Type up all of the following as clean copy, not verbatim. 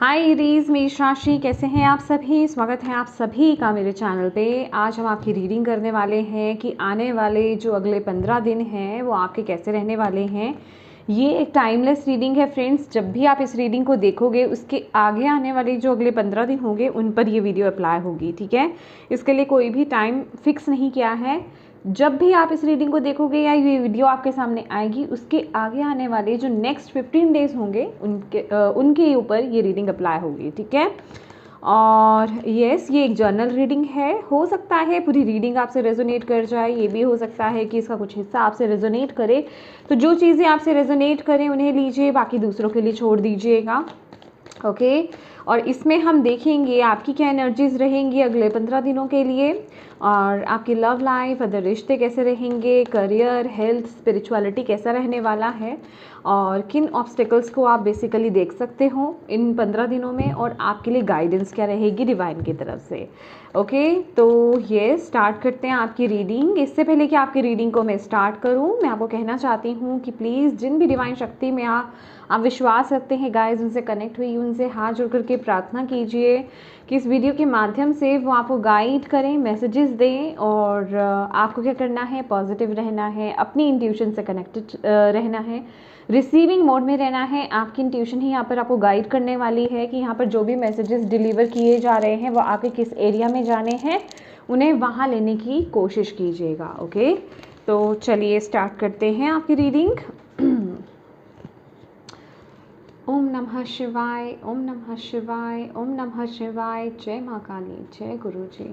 हाय इरीज, मेष राशि, कैसे हैं आप सभी। स्वागत है आप सभी का मेरे चैनल पे। आज हम आपकी रीडिंग करने वाले हैं कि आने वाले जो अगले 15 दिन हैं वो आपके कैसे रहने वाले हैं। ये एक टाइमलेस रीडिंग है फ्रेंड्स। जब भी आप इस रीडिंग को देखोगे उसके आगे आने वाले जो अगले 15 दिन होंगे उन पर ये वीडियो अप्लाई होगी, ठीक है। इसके लिए कोई भी टाइम फिक्स नहीं किया है। जब भी आप इस रीडिंग को देखोगे या ये वीडियो आपके सामने आएगी उसके आगे आने वाले जो नेक्स्ट 15 डेज होंगे उनके ऊपर ये रीडिंग अप्लाई होगी, ठीक है। और यस, ये एक जर्नल रीडिंग है। हो सकता है पूरी रीडिंग आपसे रेजोनेट कर जाए, ये भी हो सकता है कि इसका कुछ हिस्सा आपसे रेजोनेट करे। तो जो चीज़ें आपसे रेजोनेट करें उन्हें लीजिए, बाकी दूसरों के लिए छोड़ दीजिएगा, ओके। और इसमें हम देखेंगे आपकी क्या एनर्जीज रहेंगी अगले 15 दिनों के लिए, और आपकी लव लाइफ, अदर रिश्ते कैसे रहेंगे, करियर, हेल्थ, स्पिरिचुअलिटी कैसा रहने वाला है, और किन ऑब्स्टिकल्स को आप बेसिकली देख सकते हो इन 15 दिनों में, और आपके लिए गाइडेंस क्या रहेगी डिवाइन की तरफ से, ओके। तो ये स्टार्ट करते हैं आपकी रीडिंग। इससे पहले कि आपकी रीडिंग को मैं स्टार्ट करूं, मैं आपको कहना चाहती हूं कि प्लीज़ जिन भी डिवाइन शक्ति में आप विश्वास रखते हैं गाइस, उनसे कनेक्ट हुई, उनसे हाथ जोड़ करके प्रार्थना कीजिए कि इस वीडियो के माध्यम से वो आपको गाइड करें, मैसेजेस दें। और आपको क्या करना है, पॉजिटिव रहना है, अपनी इंट्यूशन से कनेक्टेड रहना है, रिसीविंग मोड में रहना है। आपकी इंट्यूशन ही यहाँ पर आपको गाइड करने वाली है कि यहाँ पर जो भी मैसेजेस डिलीवर किए जा रहे हैं वो आपके किस एरिया में जाने हैं, उन्हें वहाँ लेने की कोशिश कीजिएगा, ओके। तो चलिए स्टार्ट करते हैं आपकी रीडिंग। ओम नमः शिवाय, ओम नमः शिवाय, ओम नमः शिवाय। जय माँ काली, जय गुरु जी।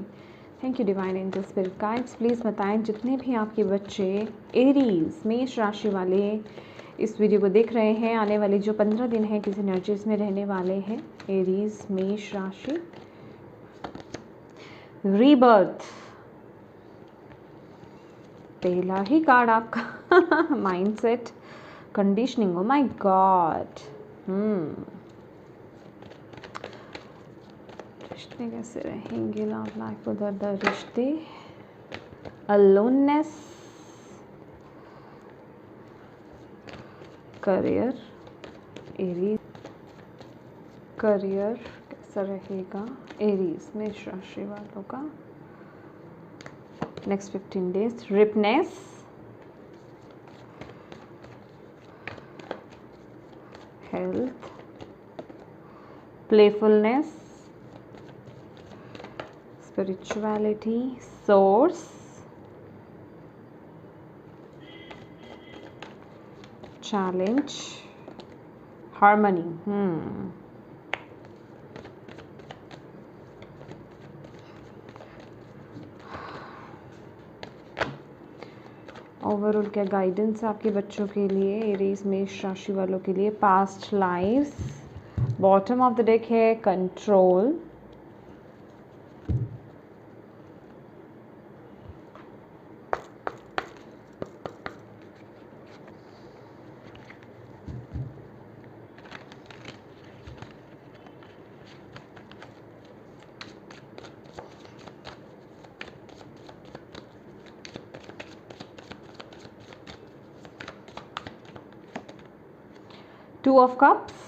Thank you divine angel spirit guides. Please बताएं जितने भी आपके बच्चे एरीज मेष राशि वाले इस वीडियो को देख रहे हैं, आने वाले जो 15 दिन हैं किस एनर्जीज में रहने वाले हैं। एरीज मेष राशि, रीबर्थ, पहला ही कार्ड आपका mindset, conditioning. Oh my God. रिश्ते कैसे रहेंगे, लव लाइफ, उधर रिश्ते, अलोननेस, करियर, एरीज, करियर कैसा रहेगा एरीज मेष राशि वालों का next 15 days. Ripeness, health, playfulness, spirituality, source, challenge, harmony. Overall क्या गाइडेंस आपके बच्चों के लिए, एरीज मेष राशि वालों के लिए। Past lives, bottom of the deck है control, two of cups,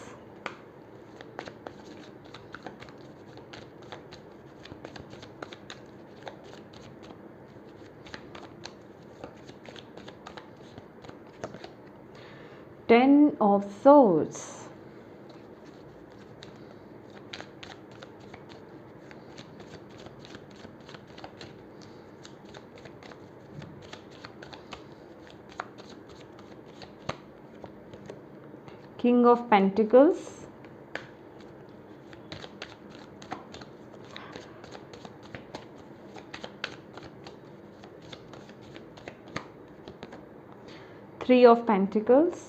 ten of swords, king of pentacles, three of pentacles,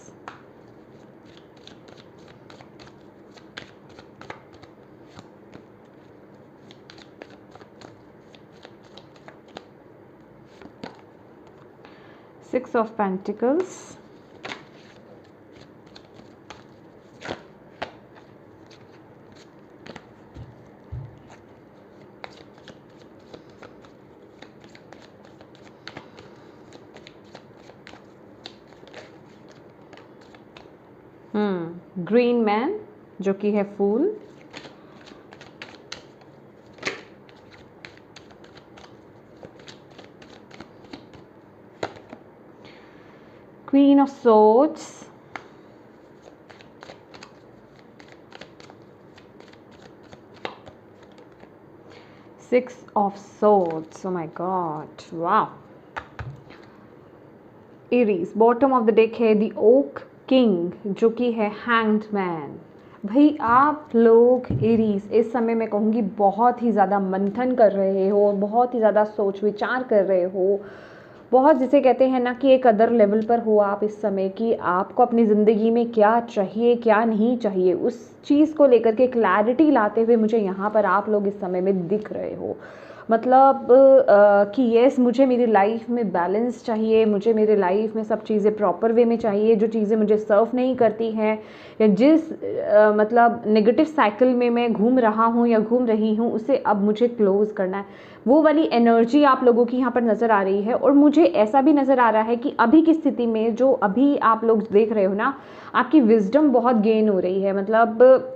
six of pentacles, green man जो कि है fool, Queen of Swords, Six of Swords. Oh my God, wow. Aries, bottom of the deck है the oak king, जो कि है hanged man. भाई आप लोग एरीज इस समय मैं कहूँगी बहुत ही ज़्यादा मंथन कर रहे हो, बहुत ही ज़्यादा सोच विचार कर रहे हो, बहुत जिसे कहते हैं ना कि एक अदर लेवल पर हो आप इस समय कि आपको अपनी ज़िंदगी में क्या चाहिए क्या नहीं चाहिए, उस चीज़ को लेकर के क्लैरिटी लाते हुए मुझे यहाँ पर आप लोग इस समय में दिख रहे हो। मतलब कि येस मुझे मेरी लाइफ में बैलेंस चाहिए, मुझे मेरे लाइफ में सब चीज़ें प्रॉपर वे में चाहिए, जो चीज़ें मुझे सर्व नहीं करती हैं या जिस मतलब नेगेटिव साइकिल में मैं घूम रहा हूँ या घूम रही हूँ उसे अब मुझे क्लोज़ करना है। वो वाली एनर्जी आप लोगों की यहाँ पर नज़र आ रही है। और मुझे ऐसा भी नज़र आ रहा है कि अभी की स्थिति में जो अभी आप लोग देख रहे हो ना, आपकी विजडम बहुत गेन हो रही है। मतलब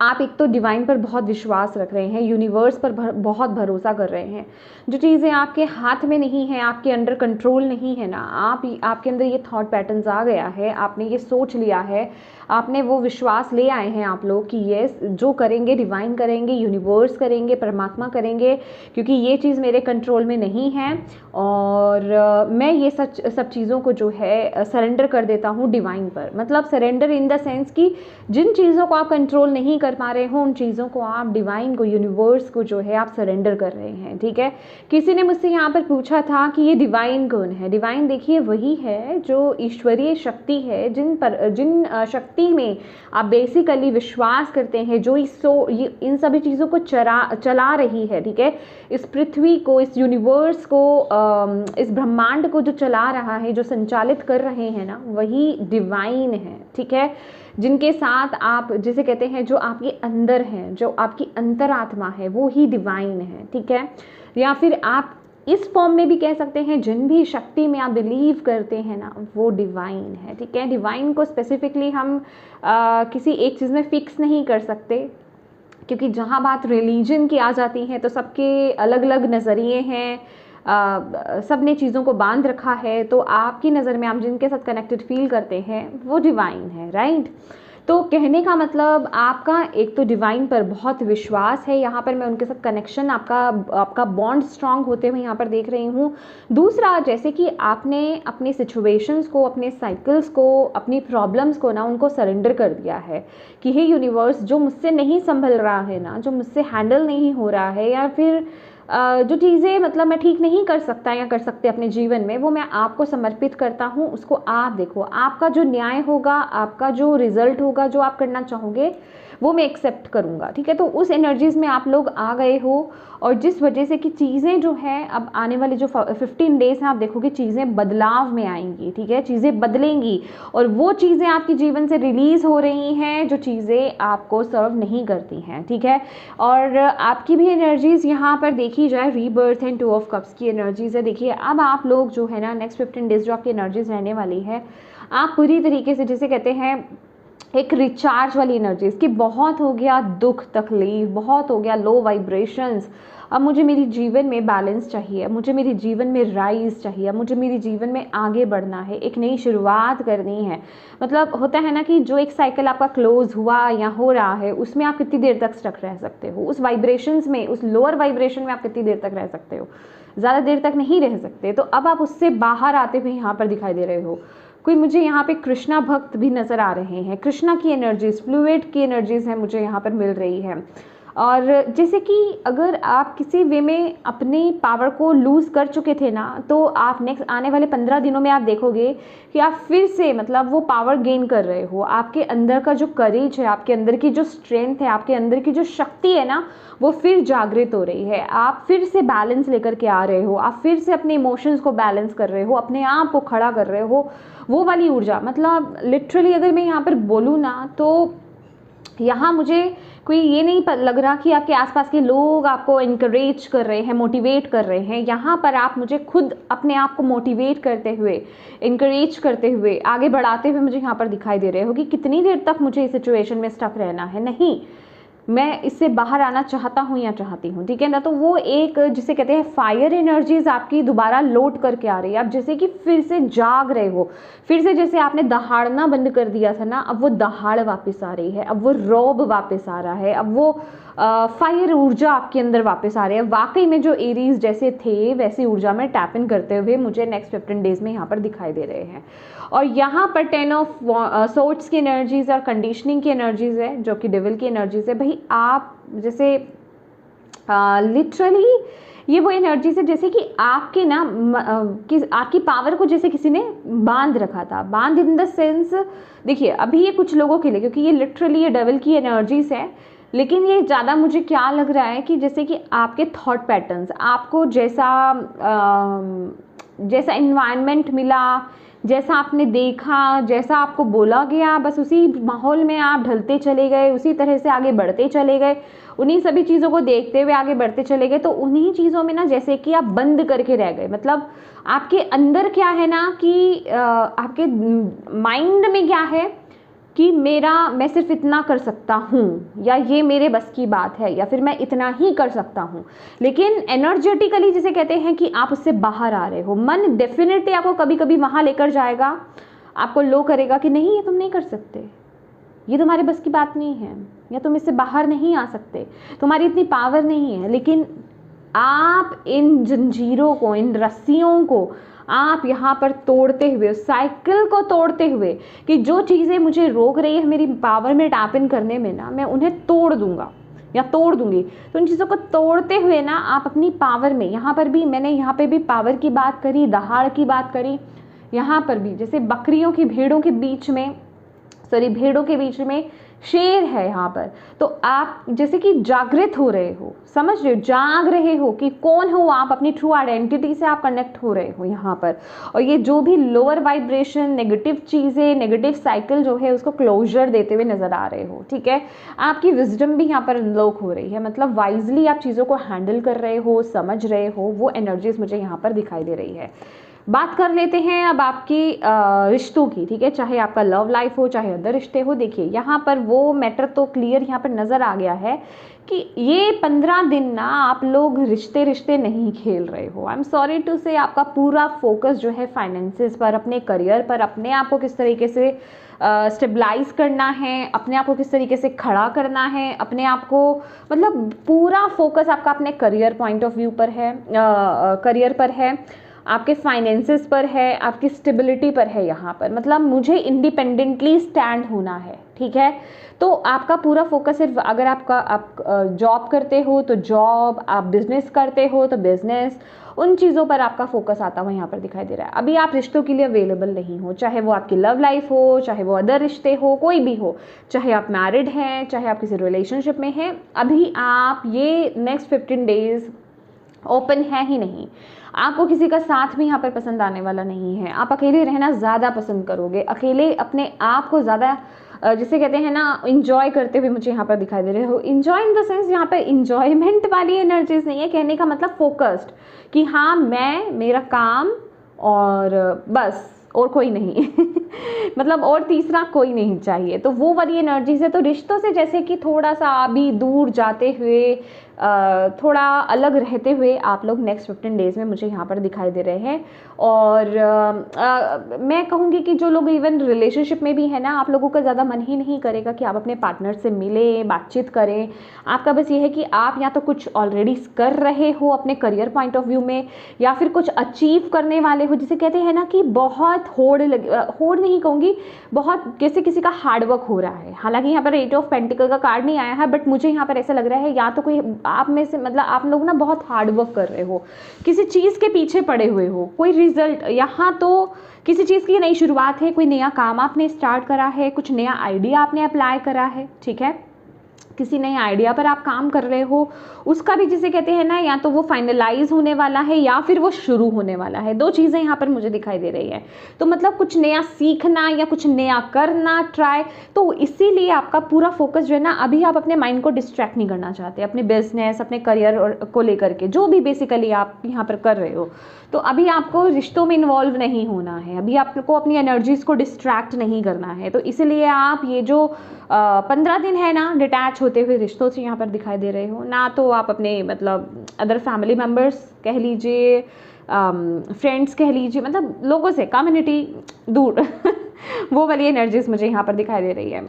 आप एक तो डिवाइन पर बहुत विश्वास रख रहे हैं, यूनिवर्स पर बहुत भरोसा कर रहे हैं। जो चीज़ें आपके हाथ में नहीं हैं, आपके अंडर कंट्रोल नहीं है ना, आपके अंदर ये थॉट पैटर्न्स आ गया है, आपने ये सोच लिया है, आपने वो विश्वास ले आए हैं आप लोग कि येस जो करेंगे डिवाइन करेंगे, यूनिवर्स करेंगे, परमात्मा करेंगे, क्योंकि ये चीज़ मेरे कंट्रोल में नहीं है और मैं ये सब चीज़ों को जो है सरेंडर कर देता हूँ डिवाइन पर। मतलब सरेंडर इन द सेंस कि जिन चीज़ों को आप कंट्रोल नहीं कर पा रहे हो उन चीज़ों को आप डिवाइन को, यूनिवर्स को जो है आप सरेंडर कर रहे हैं। ठीक है, किसी ने मुझसे यहाँ पर पूछा था कि ये डिवाइन कौन है। डिवाइन देखिए वही है जो ईश्वरीय शक्ति है, जिन शक्ति में आप बेसिकली विश्वास करते हैं, जो इन सभी चीज़ों को चला रही है। ठीक है, इस पृथ्वी को, इस यूनिवर्स को, इस ब्रह्मांड को जो चला रहा है, जो संचालित कर रहे हैं ना, वही डिवाइन है। ठीक है, जिनके साथ आप जिसे कहते हैं जो आपके अंदर हैं, जो आपकी अंतरात्मा है, वो ही डिवाइन है। ठीक है, या फिर आप इस फॉर्म में भी कह सकते हैं जिन भी शक्ति में आप बिलीव करते हैं ना, वो डिवाइन है। ठीक है, डिवाइन को स्पेसिफिकली हम किसी एक चीज़ में फिक्स नहीं कर सकते, क्योंकि जहाँ बात रिलीजन की आ जाती है तो सबके अलग अलग नज़रिए हैं, सब ने चीज़ों को बांध रखा है। तो आपकी नज़र में आप जिनके साथ कनेक्टेड फील करते हैं वो डिवाइन है, राइट। तो कहने का मतलब आपका एक तो डिवाइन पर बहुत विश्वास है, यहाँ पर मैं उनके साथ कनेक्शन, आपका बॉन्ड स्ट्रांग होते हुए यहाँ पर देख रही हूँ। दूसरा, जैसे कि आपने अपनी सिचुएशंस को, अपने साइकिल्स को, अपनी प्रॉब्लम्स को ना उनको सरेंडर कर दिया है कि हे यूनिवर्स, जो मुझसे नहीं संभल रहा है ना, जो मुझसे हैंडल नहीं हो रहा है, या फिर जो चीज़ें मतलब मैं ठीक नहीं कर सकता या कर सकते अपने जीवन में, वो मैं आपको समर्पित करता हूँ। उसको आप देखो, आपका जो न्याय होगा, आपका जो रिजल्ट होगा, जो आप करना चाहोगे वो मैं एक्सेप्ट करूँगा। ठीक है, तो उस एनर्जीज़ में आप लोग आ गए हो और जिस वजह से कि चीज़ें जो है अब आने वाले जो 15 डेज़ हैं आप देखोगे चीज़ें बदलाव में आएंगी। ठीक है, चीज़ें बदलेंगी और वो चीज़ें आपके जीवन से रिलीज़ हो रही हैं जो चीज़ें आपको सर्व नहीं करती हैं। ठीक है, और आपकी भी एनर्जीज़ यहाँ पर देखी जाए, रीबर्थ एंड 2 ऑफ कप्स की एनर्जीज़ है। देखिए अब आप लोग जो है ना नेक्स्ट 15 डेज़ जो आपकी एनर्जीज़ रहने वाली है, आप पूरी तरीके से जिसे कहते हैं एक रिचार्ज वाली एनर्जीज कि बहुत हो गया दुख तकलीफ, बहुत हो गया लो वाइब्रेशंस, अब मुझे मेरी जीवन में बैलेंस चाहिए, मुझे मेरे जीवन में राइज चाहिए, मुझे मेरे जीवन में आगे बढ़ना है, एक नई शुरुआत करनी है। मतलब होता है ना कि जो एक साइकिल आपका क्लोज हुआ या हो रहा है उसमें आप कितनी देर तक स्टक रह सकते हो, उस वाइब्रेशंस में, उस लोअर वाइब्रेशन में आप कितनी देर तक रह सकते हो, ज़्यादा देर तक नहीं रह सकते। तो अब आप उससे बाहर आते हुए यहाँ पर दिखाई दे रहे हो। कोई मुझे यहाँ पे कृष्णा भक्त भी नज़र आ रहे हैं, कृष्णा की एनर्जीज, फ्लूइड की एनर्जीज हैं मुझे यहाँ पर मिल रही है। और जैसे कि अगर आप किसी वे में अपनी पावर को लूज़ कर चुके थे ना, तो आप नेक्स्ट आने वाले 15 दिनों में आप देखोगे कि आप फिर से मतलब वो पावर गेन कर रहे हो। आपके अंदर का जो करेज है, आपके अंदर की जो स्ट्रेंथ है, आपके अंदर की जो शक्ति है ना, वो फिर जागृत हो रही है। आप फिर से बैलेंस लेकर के आ रहे हो, आप फिर से अपने इमोशंस को बैलेंस कर रहे हो, अपने आप को खड़ा कर रहे हो, वो वाली ऊर्जा। मतलब लिटरली अगर मैं यहाँ पर बोलूँ ना, तो यहाँ मुझे कोई ये नहीं लग रहा कि आपके आसपास के लोग आपको इनकरेज कर रहे हैं, मोटिवेट कर रहे हैं। यहाँ पर आप मुझे खुद अपने आप को मोटिवेट करते हुए, इनकरेज करते हुए, आगे बढ़ाते हुए मुझे यहाँ पर दिखाई दे रहे हो कि कितनी देर तक मुझे इस सिचुएशन में स्टक रहना है। नहीं, मैं इससे बाहर आना चाहता हूँ या चाहती हूँ, ठीक है ना। तो वो एक जिसे कहते हैं फायर एनर्जीज आपकी दोबारा लोड करके आ रही है। आप जैसे कि फिर से जाग रहे हो, फिर से जैसे आपने दहाड़ना बंद कर दिया था ना, अब वो दहाड़ वापस आ रही है, अब वो रौब वापस आ रहा है, अब वो फायर ऊर्जा आपके अंदर वापस आ रही है। वाकई में जो एरीज जैसे थे वैसी ऊर्जा में टैप इन करते हुए मुझे नेक्स्ट 15 डेज में यहाँ पर दिखाई दे रहे हैं। और यहाँ पर 10 ऑफ सोर्ड्स की एनर्जीज और कंडीशनिंग की एनर्जीज है, जो कि डेविल की एनर्जीज है। भाई आप जैसे लिटरली ये वो एनर्जी है जैसे कि आपके ना आपकी पावर को जैसे किसी ने बांध रखा था। बांध इन द सेंस, देखिए अभी ये कुछ लोगों के लिए, क्योंकि ये लिटरली ये डेविल की एनर्जीज है, लेकिन ये ज़्यादा मुझे क्या लग रहा है कि जैसे कि आपके थॉट पैटर्न्स, आपको जैसा इन्वायरमेंट मिला, जैसा आपने देखा, जैसा आपको बोला गया, बस उसी माहौल में आप ढलते चले गए, उसी तरह से आगे बढ़ते चले गए, उन्हीं सभी चीज़ों को देखते हुए आगे बढ़ते चले गए। तो उन्हीं चीज़ों में ना जैसे कि आप बंद करके रह गए। मतलब आपके अंदर क्या है ना कि आपके माइंड में क्या है कि मैं सिर्फ इतना कर सकता हूँ, या ये मेरे बस की बात है, या फिर मैं इतना ही कर सकता हूँ। लेकिन एनर्जेटिकली जिसे कहते हैं कि आप उससे बाहर आ रहे हो। मन डेफिनेटली आपको कभी कभी वहाँ लेकर जाएगा, आपको लो करेगा कि नहीं ये तुम नहीं कर सकते, ये तुम्हारे बस की बात नहीं है, या तुम इससे बाहर नहीं आ सकते, तुम्हारी इतनी पावर नहीं है। लेकिन आप इन जंजीरों को, इन रस्सियों को आप यहाँ पर तोड़ते हुए, उस साइकिल को तोड़ते हुए कि जो चीज़ें मुझे रोक रही है मेरी पावर में टैप इन करने में ना, मैं उन्हें तोड़ दूंगा या तोड़ दूंगी। तो उन चीज़ों को तोड़ते हुए ना आप अपनी पावर में, यहाँ पर भी मैंने यहाँ पे भी पावर की बात करी, दहाड़ की बात करी, यहाँ पर भी जैसे बकरियों की भेड़ों के बीच में शेर है यहाँ पर। तो आप जैसे कि जागृत हो रहे हो, समझ रहे हो, जाग रहे हो कि कौन हो आप, अपनी ट्रू आइडेंटिटी से आप कनेक्ट हो रहे हो यहाँ पर। और ये जो भी लोअर वाइब्रेशन, नेगेटिव चीज़ें, नेगेटिव साइकिल जो है उसको क्लोजर देते हुए नजर आ रहे हो, ठीक है। आपकी विजडम भी यहाँ पर अनलॉक हो रही है, मतलब वाइजली आप चीज़ों को हैंडल कर रहे हो, समझ रहे हो, वो एनर्जीज मुझे यहाँ पर दिखाई दे रही है। बात कर लेते हैं अब आपकी रिश्तों की, ठीक है, चाहे आपका लव लाइफ हो, चाहे अदर रिश्ते हो। देखिए यहाँ पर वो मैटर तो क्लियर यहाँ पर नज़र आ गया है कि ये 15 दिन ना आप लोग रिश्ते नहीं खेल रहे हो। आई एम सॉरी टू से, आपका पूरा फोकस जो है फाइनेंसेस पर, अपने करियर पर, अपने आप को किस तरीके से स्टेबलाइज करना है, अपने आप को किस तरीके से खड़ा करना है, अपने आप को, मतलब पूरा फोकस आपका अपने करियर पॉइंट ऑफ व्यू पर है, करियर पर है, आपके फाइनेंसेस पर है, आपकी स्टेबिलिटी पर है। यहाँ पर मतलब मुझे इंडिपेंडेंटली स्टैंड होना है, ठीक है। तो आपका पूरा फोकस सिर्फ, अगर आप जॉब करते हो तो जॉब, आप बिजनेस करते हो तो बिजनेस, उन चीज़ों पर आपका फोकस आता हुआ यहाँ पर दिखाई दे रहा है। अभी आप रिश्तों के लिए अवेलेबल नहीं हो, चाहे वो आपकी लव लाइफ हो, चाहे वो अदर रिश्ते हो, कोई भी हो, चाहे आप मैरिड हैं, चाहे आप किसी रिलेशनशिप में हैं, अभी आप ये नेक्स्ट 15 डेज ओपन है ही नहीं। आपको किसी का साथ भी यहाँ पर पसंद आने वाला नहीं है। आप अकेले रहना ज़्यादा पसंद करोगे, अकेले अपने आप को ज़्यादा जिसे कहते हैं ना इंजॉय करते हुए मुझे यहाँ पर दिखाई दे रहे हो। इंजॉय इन द सेंस, यहाँ पर इंजॉयमेंट वाली एनर्जीज नहीं है, कहने का मतलब फोकस्ड, कि हाँ मैं, मेरा काम और बस, और कोई नहीं मतलब और तीसरा कोई नहीं चाहिए। तो वो वाली एनर्जीज है। तो रिश्तों से जैसे कि थोड़ा सा अभी दूर जाते हुए, थोड़ा अलग रहते हुए आप लोग नेक्स्ट 15 डेज़ में मुझे यहाँ पर दिखाई दे रहे हैं। और मैं कहूँगी कि जो लोग इवन रिलेशनशिप में भी है ना, आप लोगों का ज़्यादा मन ही नहीं करेगा कि आप अपने पार्टनर से मिलें, बातचीत करें। आपका बस ये है कि आप या तो कुछ ऑलरेडी कर रहे हो अपने करियर पॉइंट ऑफ व्यू में, या फिर कुछ अचीव करने वाले हो, जिसे कहते हैं ना कि बहुत होड़ नहीं कहूँगी, बहुत जैसे किसी का हार्डवर्क हो रहा है। हालांकि यहाँ पर 8 ऑफ पेंटिकल का कार्ड नहीं आया है, बट मुझे यहाँ पर ऐसा लग रहा है या तो कोई आप में से, मतलब आप लोग ना बहुत हार्डवर्क कर रहे हो, किसी चीज़ के पीछे पड़े हुए हो, कोई रिजल्ट, यहाँ तो किसी चीज़ की नई शुरुआत है, कोई नया काम आपने स्टार्ट करा है, कुछ नया आइडिया आपने अप्लाई करा है, ठीक है, किसी नए आइडिया पर आप काम कर रहे हो, उसका भी जिसे कहते हैं ना, या तो वो फाइनलाइज होने वाला है या फिर वो शुरू होने वाला है। दो चीज़ें यहाँ पर मुझे दिखाई दे रही है। तो मतलब कुछ नया सीखना या कुछ नया करना, ट्राई। तो इसीलिए आपका पूरा फोकस जो है ना, अभी आप अपने माइंड को डिस्ट्रैक्ट नहीं करना चाहते अपने बिजनेस, अपने करियर को लेकर के, जो भी बेसिकली आप यहाँ पर कर रहे हो। तो अभी आपको रिश्तों में इन्वॉल्व नहीं होना है, अभी आपको अपनी एनर्जीज को डिस्ट्रैक्ट नहीं करना है। तो इसीलिए आप ये जो 15 दिन है ना, डिटैच अटैच होते हुए रिश्तों से यहाँ पर दिखाई दे रहे हो, ना तो आप अपने मतलब अदर फैमिली मेम्बर्स कह लीजिए, फ्रेंड्स कह लीजिए, मतलब लोगों से कम्युनिटी दूर वो वाली एनर्जीज मुझे यहाँ पर दिखाई दे रही है।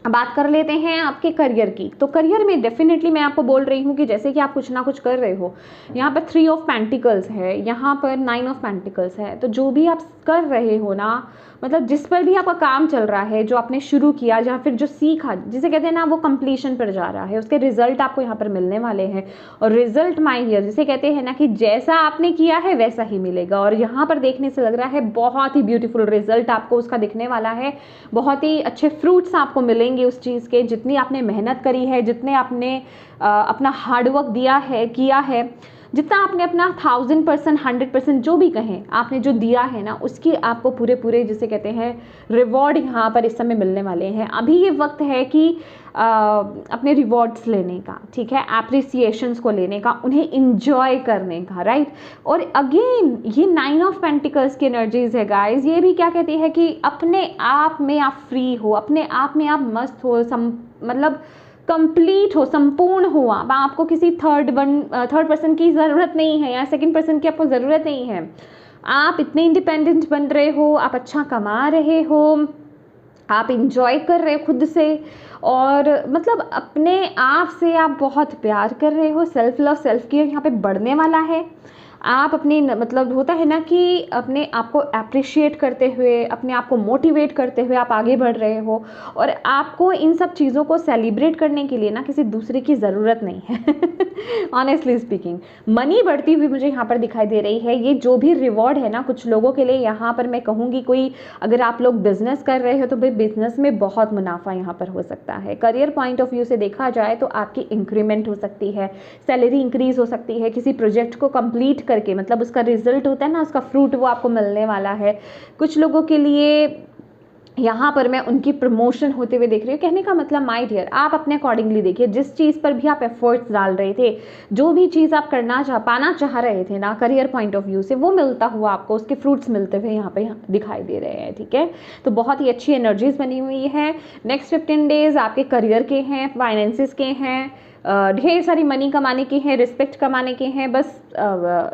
बात कर लेते हैं आपके करियर की। तो करियर में डेफिनेटली मैं आपको बोल रही हूँ कि जैसे कि आप कुछ ना कुछ कर रहे हो, यहाँ पर 3 ऑफ पेंटिकल्स है, यहाँ पर 9 ऑफ पेंटिकल्स है। तो जो भी आप कर रहे हो ना, मतलब जिस पर भी आपका काम चल रहा है, जो आपने शुरू किया या फिर जो सीखा, जिसे कहते हैं ना, वो कंप्लीशन पर जा रहा है, उसके रिजल्ट आपको यहाँ पर मिलने वाले हैं। और रिजल्ट माय डियर, जिसे कहते हैं ना कि जैसा आपने किया है वैसा ही मिलेगा। और यहाँ पर देखने से लग रहा है बहुत ही ब्यूटीफुल रिजल्ट आपको उसका दिखने वाला है, बहुत ही अच्छे फ्रूट्स आपको मिलेंगे उस चीज़ के, जितनी आपने मेहनत करी है, जितने आपने अपना हार्डवर्क दिया है, किया है, जितना आपने अपना 1000%, 100% जो भी कहें आपने जो दिया है ना, उसकी आपको पूरे पूरे जिसे कहते हैं रिवॉर्ड यहाँ पर इस समय मिलने वाले हैं। अभी ये वक्त है कि अपने रिवॉर्ड्स लेने का, ठीक है, एप्रिसिएशंस को लेने का, उन्हें इंजॉय करने का, राइट। और अगेन ये 9 ऑफ पेंटिकल्स की एनर्जीज है गाइज। ये भी क्या कहती है कि अपने आप में आप फ्री हो, अपने आप में आप मस्त हो, मतलब कंप्लीट हो, संपूर्ण हो। अब आपको किसी थर्ड पर्सन की ज़रूरत नहीं है या सेकंड पर्सन की आपको ज़रूरत नहीं है। आप इतने इंडिपेंडेंट बन रहे हो, आप अच्छा कमा रहे हो, आप इंजॉय कर रहे हो खुद से, और मतलब अपने आप से आप बहुत प्यार कर रहे हो। सेल्फ लव, सेल्फ केयर यहाँ पे बढ़ने वाला है। आप अपने मतलब होता है ना कि अपने आप को अप्रिशिएट करते हुए, अपने आप को मोटिवेट करते हुए आप आगे बढ़ रहे हो। और आपको इन सब चीज़ों को सेलिब्रेट करने के लिए ना किसी दूसरे की ज़रूरत नहीं है ऑनेस्टली स्पीकिंग। मनी बढ़ती हुई मुझे यहाँ पर दिखाई दे रही है। ये जो भी रिवॉर्ड है ना कुछ लोगों के लिए, यहाँ पर मैं कहूँगी कोई अगर आप लोग बिजनेस कर रहे हो तो भाई बिजनेस में बहुत मुनाफा यहाँ पर हो सकता है। करियर पॉइंट ऑफ व्यू से देखा जाए तो आपकी इंक्रीमेंट हो सकती है, सैलरी इंक्रीज हो सकती है, किसी प्रोजेक्ट को कंप्लीट करके, मतलब उसका रिजल्ट होता है ना, उसका फ्रूट वो आपको मिलने वाला है। कुछ लोगों के लिए यहाँ पर मैं उनकी प्रमोशन होते हुए देख रही हूँ। कहने का मतलब माय डियर, आप अपने अकॉर्डिंगली देखिए, जिस चीज़ पर भी आप एफर्ट्स डाल रहे थे, जो भी चीज़ आप पाना चाह रहे थे ना करियर पॉइंट ऑफ व्यू से, वो मिलता हुआ आपको उसके फ्रूट्स मिलते हुए यहाँ पे दिखाई दे रहे हैं, ठीक है। तो बहुत ही अच्छी एनर्जीज बनी हुई है। नेक्स्ट 15 डेज आपके करियर के हैं, फाइनेंसिस के हैं, ढेर सारी मनी कमाने के हैं, रिस्पेक्ट कमाने के हैं। बस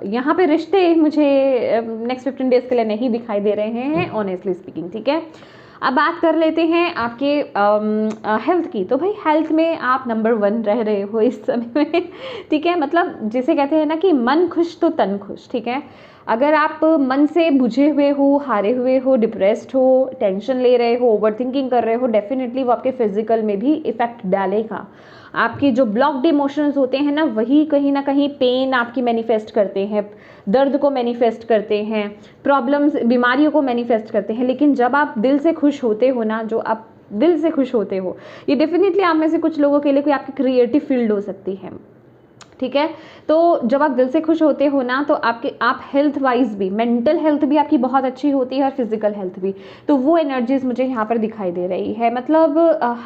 यहाँ पे रिश्ते मुझे नेक्स्ट 15 डेज के लिए नहीं दिखाई दे रहे हैं ऑनेस्टली स्पीकिंग, ठीक है। अब बात कर लेते हैं आपके हेल्थ की। तो भाई हेल्थ में आप नंबर 1 रह रहे हो इस समय में, ठीक है। मतलब जिसे कहते हैं ना कि मन खुश तो तन खुश, ठीक है। अगर आप मन से बुझे हुए हो, हारे हुए हो, डिप्रेस्ड हो, टेंशन ले रहे हो, ओवर थिंकिंग कर रहे हो, डेफिनेटली वो आपके फिजिकल में भी इफेक्ट डालेगा। आपकी जो ब्लॉक्ड इमोशंस होते हैं ना, वही कहीं ना कहीं पेन आपकी मैनिफेस्ट करते हैं, दर्द को मैनिफेस्ट करते हैं, प्रॉब्लम्स, बीमारियों को मैनिफेस्ट करते हैं। लेकिन जब आप दिल से खुश होते हो ना, जो आप दिल से खुश होते हो, ये डेफिनेटली आप में से कुछ लोगों के लिए कोई आपकी क्रिएटिव फील्ड हो सकती है, ठीक है। तो जब आप दिल से खुश होते हो ना, तो आप हेल्थ वाइज भी, मेंटल हेल्थ भी आपकी बहुत अच्छी होती है और फिजिकल हेल्थ भी। तो वो एनर्जीज मुझे यहाँ पर दिखाई दे रही है। मतलब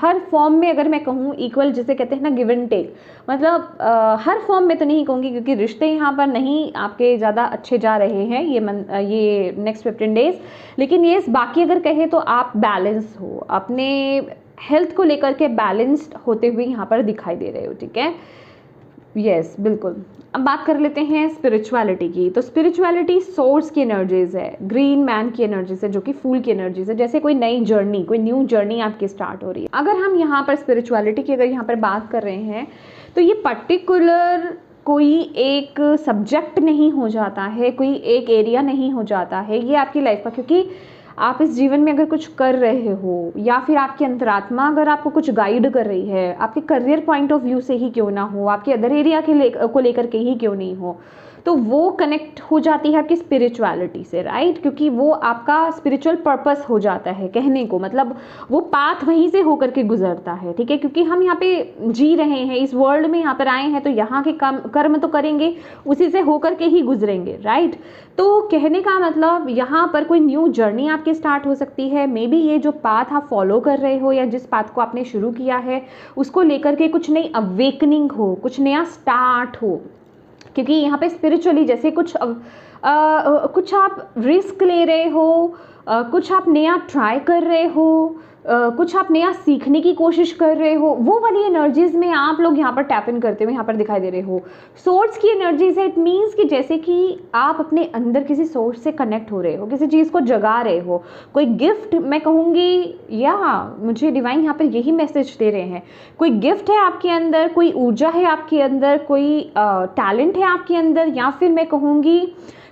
हर फॉर्म में अगर मैं कहूँ इक्वल, जिसे कहते हैं ना गिव एंड टेक, मतलब हर फॉर्म में तो नहीं कहूँगी क्योंकि रिश्ते यहाँ पर नहीं आपके ज़्यादा अच्छे जा रहे हैं ये नेक्स्ट 15 डेज। लेकिन ये बाकी अगर कहें तो आप बैलेंस हो, अपने हेल्थ को लेकर के बैलेंस्ड होते हुए यहाँ पर दिखाई दे रहे हो, ठीक है। यस, बिल्कुल। अब बात कर लेते हैं स्पिरिचुअलिटी की। तो स्पिरिचुअलिटी सोर्स की एनर्जीज है, ग्रीन मैन की एनर्जीज है, जो कि फूल की एनर्जीज है। जैसे कोई नई जर्नी, कोई न्यू जर्नी आपकी स्टार्ट हो रही है। अगर हम यहाँ पर स्पिरिचुअलिटी की अगर यहाँ पर बात कर रहे हैं तो ये पर्टिकुलर कोई एक सब्जेक्ट नहीं हो जाता है, कोई एक एरिया नहीं हो जाता है ये आपकी लाइफ का। क्योंकि आप इस जीवन में अगर कुछ कर रहे हो या फिर आपकी अंतरात्मा अगर आपको कुछ गाइड कर रही है, आपके करियर पॉइंट ऑफ व्यू से ही क्यों ना हो, आपके अदर एरिया को लेकर के ही क्यों नहीं हो, तो वो कनेक्ट हो जाती है आपकी स्पिरिचुअलिटी से, राइट। क्योंकि वो आपका स्पिरिचुअल पर्पस हो जाता है, कहने को मतलब वो पाथ वहीं से होकर के गुजरता है, ठीक है। क्योंकि हम यहाँ पे जी रहे हैं, इस वर्ल्ड में यहाँ पर आए हैं, तो यहाँ के कर्म तो करेंगे, उसी से होकर के ही गुजरेंगे, राइट। तो कहने का मतलब यहाँ पर कोई न्यू जर्नी आपकी स्टार्ट हो सकती है। मे बी ये जो पाथ आप फॉलो कर रहे हो या जिस पाथ को आपने शुरू किया है उसको लेकर के कुछ नई अवेकनिंग हो, कुछ नया स्टार्ट हो। क्योंकि यहाँ पे स्पिरिचुअली जैसे कुछ आप रिस्क ले रहे हो, कुछ आप नया ट्राई कर रहे हो, कुछ आप नया सीखने की कोशिश कर रहे हो, वो वाली एनर्जीज में आप लोग यहाँ पर टैप इन करते हुए यहाँ पर दिखाई दे रहे हो। सोर्स की एनर्जीज है, इट मीन्स कि जैसे कि आप अपने अंदर किसी सोर्स से कनेक्ट हो रहे हो, किसी चीज़ को जगा रहे हो। कोई गिफ्ट मैं कहूँगी, या मुझे डिवाइन यहाँ पर यही मैसेज दे रहे हैं, कोई गिफ्ट है आपके अंदर, कोई ऊर्जा है आपके अंदर, कोई टैलेंट है आपके अंदर, या फिर मैं कहूँगी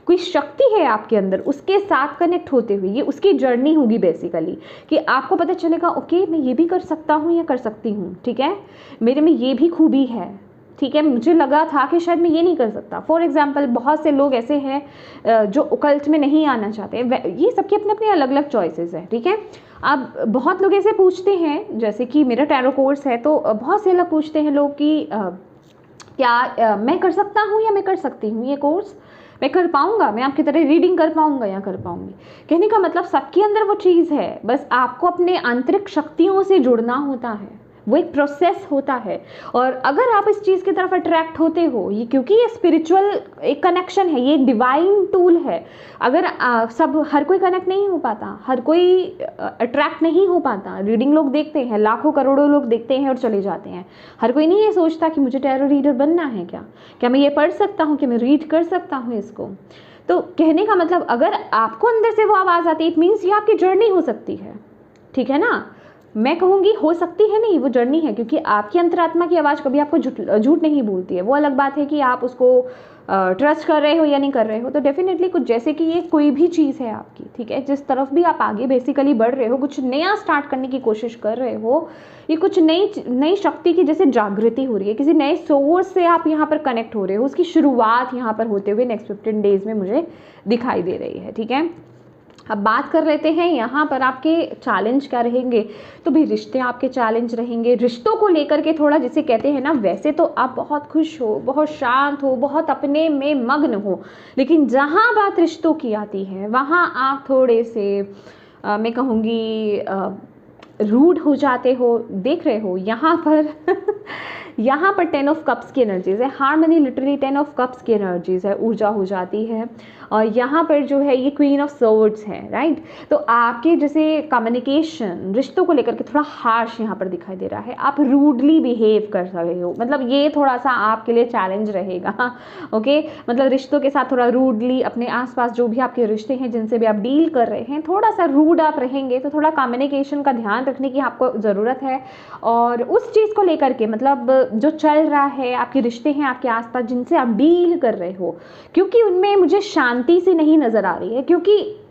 कोई शक्ति है आपके अंदर, उसके साथ कनेक्ट होते हुए ये उसकी जर्नी होगी बेसिकली, कि आपको पता चलेगा ओके मैं ये भी कर सकता हूँ या कर सकती हूँ, ठीक है, मेरे में ये भी खूबी है, ठीक है, मुझे लगा था कि शायद मैं ये नहीं कर सकता। फॉर एग्जाम्पल बहुत से लोग ऐसे हैं जो ओकल्ट में नहीं आना चाहते, ये सबके अपने अपने अलग अलग चॉइसेस हैं, ठीक है। अब बहुत लोग ऐसे पूछते हैं, जैसे कि मेरा टैरो कोर्स है तो बहुत से लोग पूछते हैं लोग कि क्या मैं कर सकता हूँ या मैं कर सकती हूँ ये कोर्स, मैं कर पाऊँगा, मैं आपकी तरह रीडिंग कर पाऊँगा या कर पाऊँगी। कहने का मतलब सबके अंदर वो चीज़ है, बस आपको अपने आंतरिक शक्तियों से जुड़ना होता है, वो एक प्रोसेस होता है। और अगर आप इस चीज़ की तरफ अट्रैक्ट होते हो, ये क्योंकि ये स्पिरिचुअल एक कनेक्शन है, ये एक डिवाइन टूल है। अगर सब हर कोई कनेक्ट नहीं हो पाता, हर कोई अट्रैक्ट नहीं हो पाता, रीडिंग लोग देखते हैं, लाखों करोड़ों लोग देखते हैं और चले जाते हैं, हर कोई नहीं ये सोचता कि मुझे टैरो रीडर बनना है, क्या मैं ये पढ़ सकता हूँ, क्या मैं रीड कर सकता हूँ इसको। तो कहने का मतलब अगर आपको अंदर से वो आवाज़ आती है, इट मीन्स ये आपकी जर्नी हो सकती है, ठीक है ना। मैं कहूँगी हो सकती है नहीं, वो जर्नी है, क्योंकि आपकी अंतरात्मा की आवाज़ कभी आपको झूठ नहीं बोलती है। वो अलग बात है कि आप उसको ट्रस्ट कर रहे हो या नहीं कर रहे हो। तो डेफिनेटली कुछ जैसे कि ये कोई भी चीज़ है आपकी, ठीक है, जिस तरफ भी आप आगे बेसिकली बढ़ रहे हो, कुछ नया स्टार्ट करने की कोशिश कर रहे हो, ये कुछ नई शक्ति की जैसे जागृति हो रही है, किसी नए सोर्स से आप यहाँ पर कनेक्ट हो रहे हो, उसकी शुरुआत यहाँ पर होते हुए नेक्स्ट 15 डेज में मुझे दिखाई दे रही है, ठीक है। अब बात कर लेते हैं यहाँ पर आपके चैलेंज क्या रहेंगे। तो भी रिश्ते आपके चैलेंज रहेंगे, रिश्तों को लेकर के थोड़ा जिसे कहते हैं ना, वैसे तो आप बहुत खुश हो, बहुत शांत हो, बहुत अपने में मग्न हो, लेकिन जहाँ बात रिश्तों की आती है वहाँ आप थोड़े से मैं कहूँगी रूड हो जाते हो। देख रहे हो यहाँ पर यहाँ पर 10 ऑफ कप्स की एनर्जीज है, हार्मनी लिटरली 10 ऑफ कप्स की एनर्जीज है, ऊर्जा हो जाती है। और यहाँ पर जो है ये क्वीन ऑफ सोर्ड्स है, राइट। तो आपके जैसे कम्युनिकेशन रिश्तों को लेकर के थोड़ा हार्श यहाँ पर दिखाई दे रहा है, आप रूडली बिहेव कर रहे हो, मतलब ये थोड़ा सा आपके लिए चैलेंज रहेगा, ओके। मतलब रिश्तों के साथ थोड़ा रूडली, अपने आसपास जो भी आपके रिश्ते हैं जिनसे भी आप डील कर रहे हैं, थोड़ा सा रूड आप रहेंगे, तो थोड़ा कम्युनिकेशन का ध्यान रखने की आपको ज़रूरत है। और उस चीज़ को लेकर के मतलब जो चल रहा है, आपके रिश्ते हैं आपके आसपास जिनसे आप डील कर रहे हो, क्योंकि उनमें मुझे शांति सी नहीं नज़र आ रही है, क्योंकि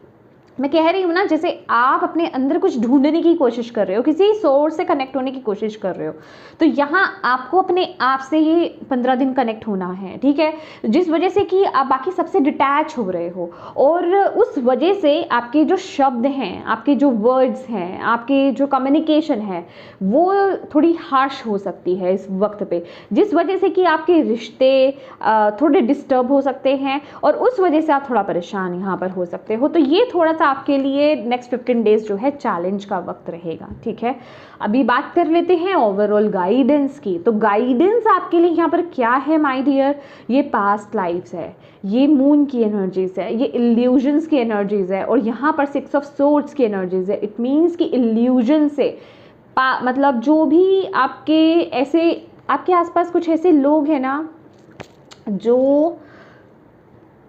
मैं कह रही हूँ ना, जैसे आप अपने अंदर कुछ ढूंढने की कोशिश कर रहे हो, किसी सोर्स से कनेक्ट होने की कोशिश कर रहे हो, तो यहाँ आपको अपने आप से ये 15 दिन कनेक्ट होना है, ठीक है, जिस वजह से कि आप बाकी सबसे डिटैच हो रहे हो। और उस वजह से आपके जो शब्द हैं, आपके जो वर्ड्स हैं, आपके जो कम्युनिकेशन है, वो थोड़ी हार्श हो सकती है इस वक्त पे, जिस वजह से कि आपके रिश्ते थोड़े डिस्टर्ब हो सकते हैं और उस वजह से आप थोड़ा परेशान यहाँ पर हो सकते हो। तो ये थोड़ा सा आपके लिए नेक्स्ट 15 डेज जो है चैलेंज का वक्त रहेगा, ठीक है। अभी बात कर लेते हैं ओवरऑल गाइडेंस की। तो गाइडेंस आपके लिए यहाँ पर क्या है माय डियर, ये पास्ट लाइफ्स है, ये मून की एनर्जीज है, ये इल्यूजन्स की एनर्जीज है, और यहाँ पर 6 ऑफ सोर्ड्स की एनर्जीज है। इट मीन्स कि इल्यूजन से मतलब जो भी आपके ऐसे आपके आसपास कुछ ऐसे लोग हैं ना जो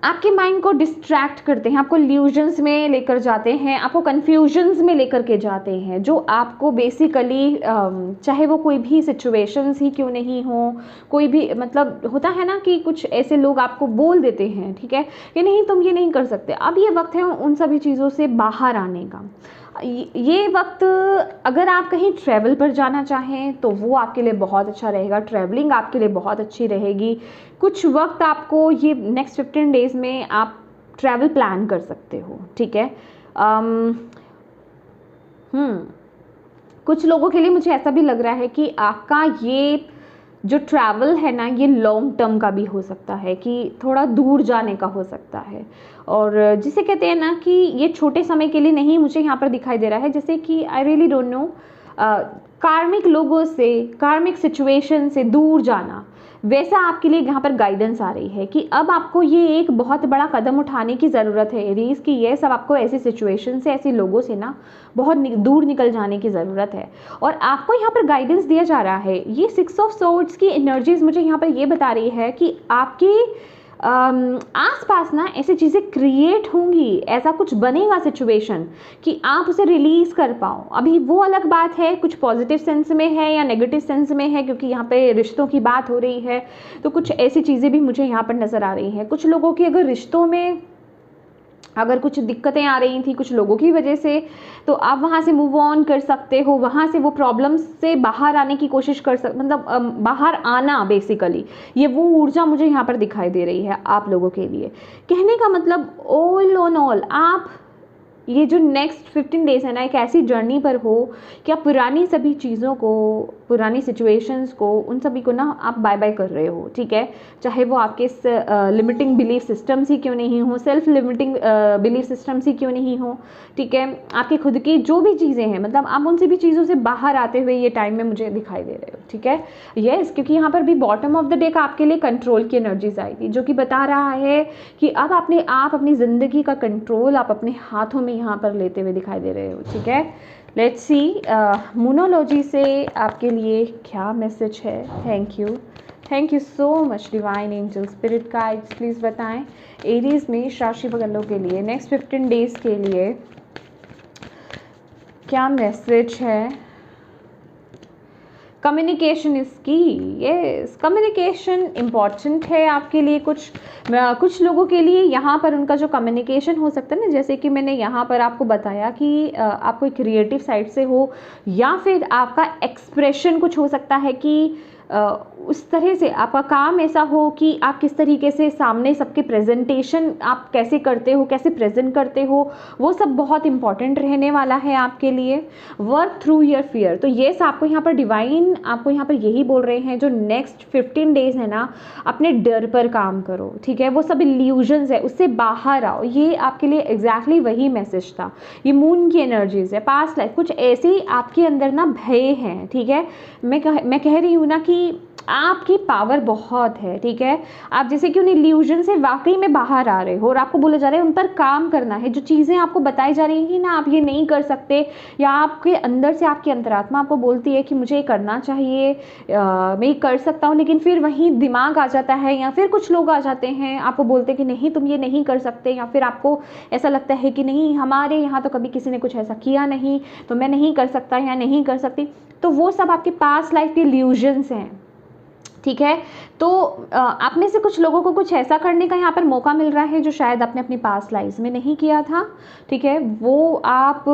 आपके माइंड को डिस्ट्रैक्ट करते हैं, आपको इल्यूजन्स में लेकर जाते हैं, आपको कन्फ्यूजन्स में लेकर के जाते हैं, जो आपको बेसिकली चाहे वो कोई भी सिचुएशंस ही क्यों नहीं हो, कोई भी मतलब होता है ना कि कुछ ऐसे लोग आपको बोल देते हैं, ठीक है, कि नहीं तुम ये नहीं कर सकते। अब ये वक्त है उन सभी चीज़ों से बाहर आने का। ये वक्त अगर आप कहीं ट्रैवल पर जाना चाहें तो वो आपके लिए बहुत अच्छा रहेगा, ट्रैवलिंग आपके लिए बहुत अच्छी रहेगी। कुछ वक्त आपको ये नेक्स्ट 15 डेज़ में आप ट्रैवल प्लान कर सकते हो, ठीक है। कुछ लोगों के लिए मुझे ऐसा भी लग रहा है कि आपका ये जो ट्रैवल है ना, ये लॉन्ग टर्म का भी हो सकता है, कि थोड़ा दूर जाने का हो सकता है, और जिसे कहते हैं ना कि ये छोटे समय के लिए नहीं, मुझे यहाँ पर दिखाई दे रहा है जैसे कि आई रियली डोंट नो, कार्मिक लोगों से, कार्मिक सिचुएशन से दूर जाना, वैसा आपके लिए यहाँ पर गाइडेंस आ रही है कि अब आपको ये एक बहुत बड़ा कदम उठाने की ज़रूरत है एरीज की। ये सब आपको ऐसी सिचुएशन से, ऐसे लोगों से ना बहुत दूर निकल जाने की ज़रूरत है। और आपको यहाँ पर गाइडेंस दिया जा रहा है। ये 6 ऑफ सोर्ड्स की एनर्जीज मुझे यहाँ पर ये बता रही है कि आपके आसपास ना ऐसी चीज़ें क्रिएट होंगी, ऐसा कुछ बनेगा सिचुएशन कि आप उसे रिलीज़ कर पाओ। अभी वो अलग बात है, कुछ पॉजिटिव सेंस में है या नेगेटिव सेंस में है, क्योंकि यहाँ पे रिश्तों की बात हो रही है। तो कुछ ऐसी चीज़ें भी मुझे यहाँ पर नज़र आ रही हैं। कुछ लोगों की अगर रिश्तों में अगर कुछ दिक्कतें आ रही थी कुछ लोगों की वजह से, तो आप वहाँ से मूव ऑन कर सकते हो, वहाँ से वो प्रॉब्लम्स से बाहर आने की कोशिश मतलब बाहर आना बेसिकली, ये वो ऊर्जा मुझे यहाँ पर दिखाई दे रही है आप लोगों के लिए। कहने का मतलब ऑल ऑन ऑल आप ये जो नेक्स्ट 15 डेज़ है ना, एक ऐसी जर्नी पर हो कि आप पुरानी सभी चीज़ों को, पुरानी सिचुएशंस को, उन सभी को ना आप बाय बाय कर रहे हो, ठीक है। चाहे वो आपके लिमिटिंग बिलीफ सिस्टम्स ही क्यों नहीं हो, सेल्फ लिमिटिंग बिलीफ सिस्टम्स ही क्यों नहीं हो, ठीक है। आपकी खुद की जो भी चीज़ें हैं, मतलब आप उन सभी चीज़ों से बाहर आते हुए ये टाइम में मुझे दिखाई दे रहे हो, ठीक है। यस, क्योंकि यहाँ पर भी बॉटम ऑफ द डे का आपके लिए कंट्रोल की एनर्जीज आई थी, जो कि बता रहा है कि अब आप अपनी ज़िंदगी का कंट्रोल आप अपने हाथों में यहाँ पर लेते हुए दिखाई दे रहे हो, ठीक है। लेट्स सी मोनोलॉजी से आपके लिए क्या मैसेज है। Thank you so much divine angel spirit guides, please बताएं एरीज में राशि वालों के लिए नेक्स्ट 15 डेज़ के लिए क्या मैसेज है। कम्युनिकेशन इज़ की, यस, कम्युनिकेशन इम्पॉर्टेंट है आपके लिए। कुछ लोगों के लिए यहाँ पर उनका जो कम्युनिकेशन हो सकता है ना, जैसे कि मैंने यहाँ पर आपको बताया कि आप कोई क्रिएटिव साइड से हो, या फिर आपका एक्सप्रेशन कुछ हो सकता है कि उस तरह से आपका काम ऐसा हो कि आप किस तरीके से सामने सबके प्रेजेंटेशन आप कैसे करते हो, कैसे प्रेजेंट करते हो, वो सब बहुत इंपॉर्टेंट रहने वाला है आपके लिए। वर्क थ्रू योर फियर, तो ये आपको यहाँ पर डिवाइन आपको यहाँ पर यही बोल रहे हैं, जो नेक्स्ट 15 डेज़ है ना, अपने डर पर काम करो, ठीक है। वो सब इल्यूजन्स है, उससे बाहर आओ। ये आपके लिए एग्जैक्टली वही मैसेज था। ये मून की एनर्जीज है, पास्ट लाइफ, कुछ ऐसे आपके अंदर ना भय हैं, ठीक है। मैं कह रही हूँ ना कि आपकी पावर बहुत है, ठीक है। आप जैसे कि उन इल्यूजन से वाकई में बाहर आ रहे हो और आपको बोला जा रहा है उन पर काम करना है। जो चीज़ें आपको बताई जा रही हैं ना, आप ये नहीं कर सकते, या आपके अंदर से आपकी अंतरात्मा आपको बोलती है कि मुझे ये करना चाहिए, मैं ये कर सकता हूँ, लेकिन फिर वहीं दिमाग आ जाता है, या फिर कुछ लोग आ जाते हैं आपको बोलते हैं कि नहीं तुम ये नहीं कर सकते, या फिर आपको ऐसा लगता है कि नहीं हमारे यहाँ तो कभी किसी ने कुछ ऐसा किया नहीं, तो मैं नहीं कर सकता या नहीं कर सकती। तो वो सब आपके पास्ट लाइफ के इल्यूजन्स हैं, ठीक है। तो आप में से कुछ लोगों को कुछ ऐसा करने का यहाँ पर मौका मिल रहा है जो शायद आपने अपनी पास्ट लाइफ में नहीं किया था, ठीक है। वो आप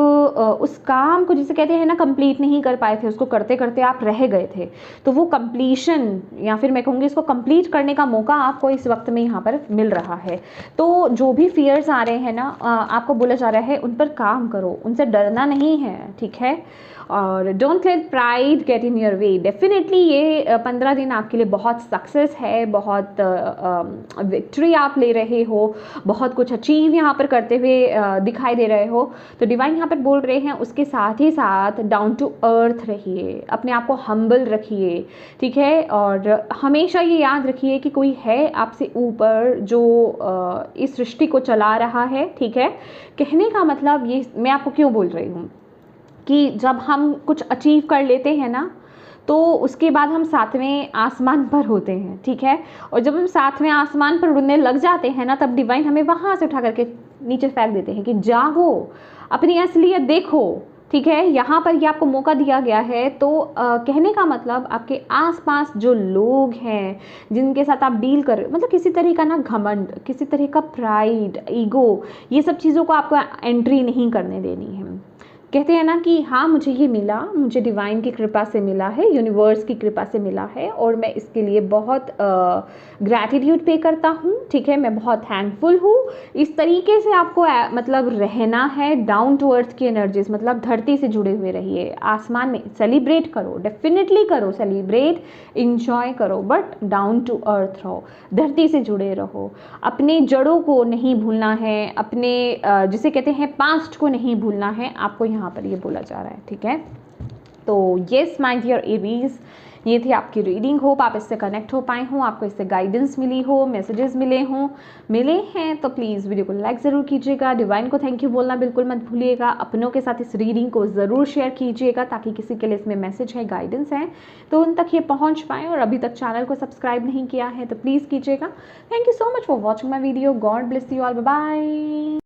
उस काम को जिसे कहते हैं ना कंप्लीट नहीं कर पाए थे, उसको करते करते आप रह गए थे। तो वो कंप्लीशन, या फिर मैं कहूँगी इसको कंप्लीट करने का मौका आपको इस वक्त में यहाँ पर मिल रहा है। तो जो भी फियर्स आ रहे हैं ना, आपको बोला जा रहा है उन पर काम करो, उनसे डरना नहीं है, ठीक है। और don't let pride get in your way. Definitely ये 15 दिन आपके लिए बहुत सक्सेस है, बहुत विक्ट्री आप ले रहे हो, बहुत कुछ अचीव यहाँ पर करते हुए दिखाई दे रहे हो। तो डिवाइन यहाँ पर बोल रहे हैं उसके साथ ही साथ डाउन टू अर्थ रहिए, अपने आप को हम्बल रखिए, ठीक है। और हमेशा ये याद रखिए कि कोई है आपसे ऊपर जो इस सृष्टि को चला रहा है, ठीक है। कहने का मतलब ये मैं आपको क्यों बोल रही हूँ कि जब हम कुछ अचीव कर लेते हैं ना, तो उसके बाद हम 7वें आसमान पर होते हैं, ठीक है। और जब हम 7वें आसमान पर उड़ने लग जाते हैं ना, तब डिवाइन हमें वहाँ से उठा करके नीचे फेंक देते हैं कि जागो, अपनी असलियत देखो, ठीक है। यहाँ पर ये आपको मौका दिया गया है। तो कहने का मतलब आपके आसपास जो लोग हैं जिनके साथ आप डील कर रहे हो, मतलब किसी तरह का ना घमंड, किसी तरह का प्राइड, ईगो, ये सब चीज़ों को आपको एंट्री नहीं करने देनी है। कहते हैं ना कि हाँ मुझे ये मिला, मुझे डिवाइन की कृपा से मिला है, यूनिवर्स की कृपा से मिला है, और मैं इसके लिए बहुत ग्रैटिट्यूड पे करता हूँ, ठीक है। मैं बहुत थैंकफुल हूँ। इस तरीके से आपको मतलब रहना है। डाउन टू अर्थ की एनर्जीज, मतलब धरती से जुड़े हुए रहिए, आसमान में सेलिब्रेट करो, डेफिनेटली करो, सेलिब्रेट, इंजॉय करो, बट डाउन टू अर्थ रहो, धरती से जुड़े रहो। अपने जड़ों को नहीं भूलना है, अपने जिसे कहते हैं पास्ट को नहीं भूलना है, आपको यहाँ पर ये बोला जा रहा है, ठीक है। तो येस माय डियर एरीज, ये थी आपकी रीडिंग। होप आप इससे कनेक्ट हो पाए हों, आपको इससे गाइडेंस मिली हो, मैसेजेस मिले हैं तो प्लीज़ वीडियो को लाइक ज़रूर कीजिएगा। डिवाइन को थैंक यू बोलना बिल्कुल मत भूलिएगा। अपनों के साथ इस रीडिंग को ज़रूर शेयर कीजिएगा ताकि किसी के लिए इसमें मैसेज है, गाइडेंस है तो उन तक ये पहुँच पाए। और अभी तक चैनल को सब्सक्राइब नहीं किया है तो प्लीज़ कीजिएगा। Thank you so much for watching my video. God bless you all. Bye bye.